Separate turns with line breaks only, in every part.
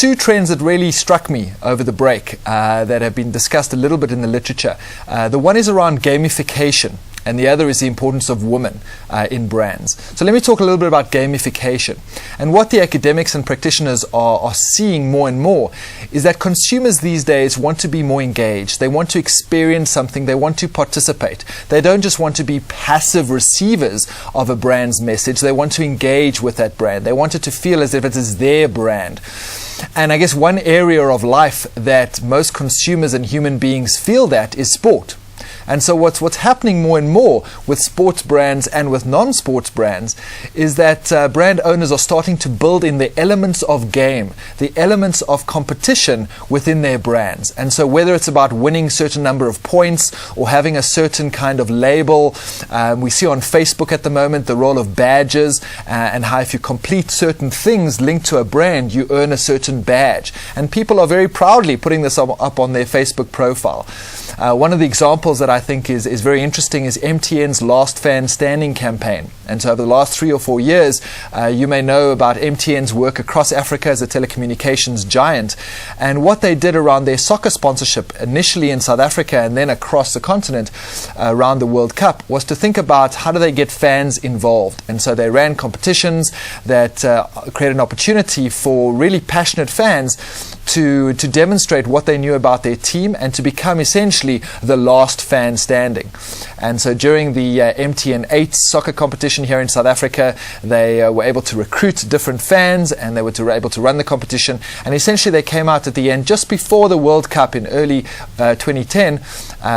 two trends that really struck me over the break that have been discussed a little bit in the literature. The one is around gamification, and the other is the importance of women in brands. So let me talk a little bit about gamification. And what the academics and practitioners are seeing more and more is that consumers these days want to be more engaged. They want to experience something. They want to participate. They don't just want to be passive receivers of a brand's message. They want to engage with that brand. They want it to feel as if it is their brand. And I guess one area of life that most consumers and human beings feel that is sport. And so what's happening more and more with sports brands and with non-sports brands is that brand owners are starting to build in the elements of game, the elements of competition within their brands. And so whether it's about winning a certain number of points or having a certain kind of label, we see on Facebook at the moment the role of badges and how if you complete certain things linked to a brand, you earn a certain badge. And people are very proudly putting this up on their Facebook profile. One of the examples that I think is very interesting is MTN's Last Fan Standing campaign. And so over the last 3 or 4 years, you may know about MTN's work across Africa as a telecommunications giant. And what they did around their soccer sponsorship, initially in South Africa and then across the continent around the World Cup, was to think about how do they get fans involved. And so they ran competitions that created an opportunity for really passionate fans to demonstrate what they knew about their team and to become essentially the last fan standing. And so during the MTN 8 soccer competition here in South Africa, they were able to recruit different fans and they were able to run the competition. And essentially they came out at the end just before the World Cup in early 2010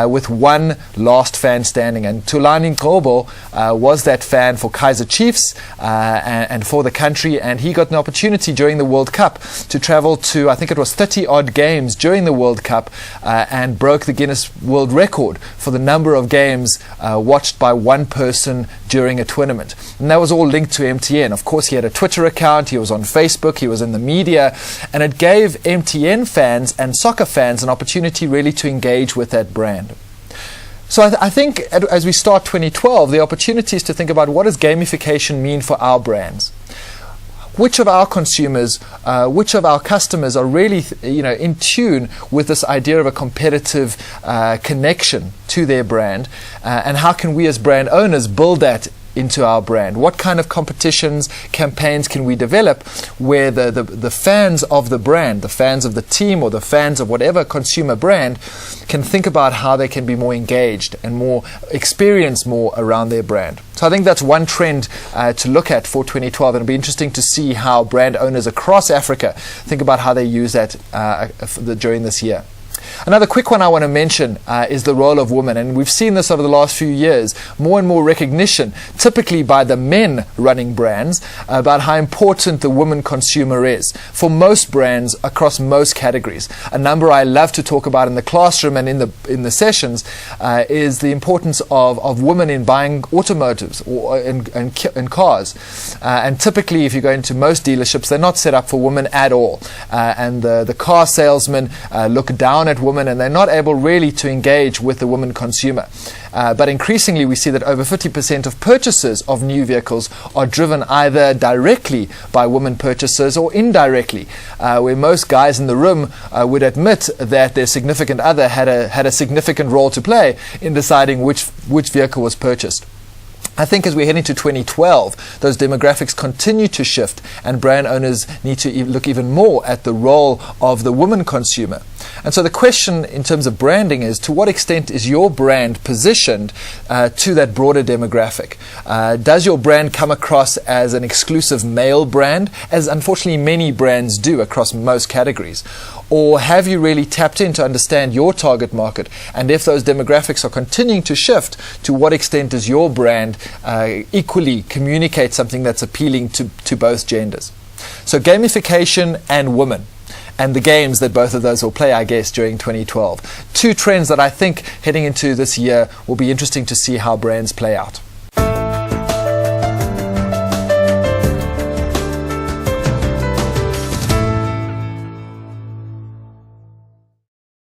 with one last fan standing. And Tulani Ngobo was that fan for Kaizer Chiefs and for the country. And he got an opportunity during the World Cup to travel to, I think it was 30 odd games during the World Cup and broke the Guinness World Record for the number of games watched by one person during a tournament. And that was all linked to MTN. Of course, he had a Twitter account, he was on Facebook, he was in the media, and it gave MTN fans and soccer fans an opportunity really to engage with that brand. So I think as we start 2012, the opportunity is to think about what does gamification mean for our brands? Which of our consumers, which of our customers are really, in tune with this idea of a competitive connection to their brand, and how can we as brand owners build that into our brand? What kind of competitions, campaigns can we develop where the fans of the brand, the fans of the team or the fans of whatever consumer brand can think about how they can be more engaged and more experience more around their brand? So I think that's one trend to look at for 2012, and it'll be interesting to see how brand owners across Africa think about how they use that during this year. Another quick one I want to mention is the role of women, and we've seen this over the last few years, more and more recognition, typically by the men running brands, about how important the woman consumer is for most brands across most categories. A number I love to talk about in the classroom and in the sessions is the importance of women in buying automotives or in cars. And typically, if you go into most dealerships, they're not set up for women at all, and the car salesmen look down at women, and they're not able really to engage with the woman consumer. But increasingly we see that over 50% of purchases of new vehicles are driven either directly by women purchasers or indirectly, where most guys in the room would admit that their significant other had a significant role to play in deciding which vehicle was purchased. I think as we head into 2012, those demographics continue to shift, and brand owners need to look even more at the role of the woman consumer. And so the question in terms of branding is, to what extent is your brand positioned to that broader demographic? Does your brand come across as an exclusive male brand, as unfortunately many brands do across most categories? Or have you really tapped in to understand your target market? And if those demographics are continuing to shift, to what extent does your brand equally communicate something that's appealing to both genders? So gamification and women, and the games that both of those will play, I guess, during 2012. Two trends that I think heading into this year will be interesting to see how brands play out.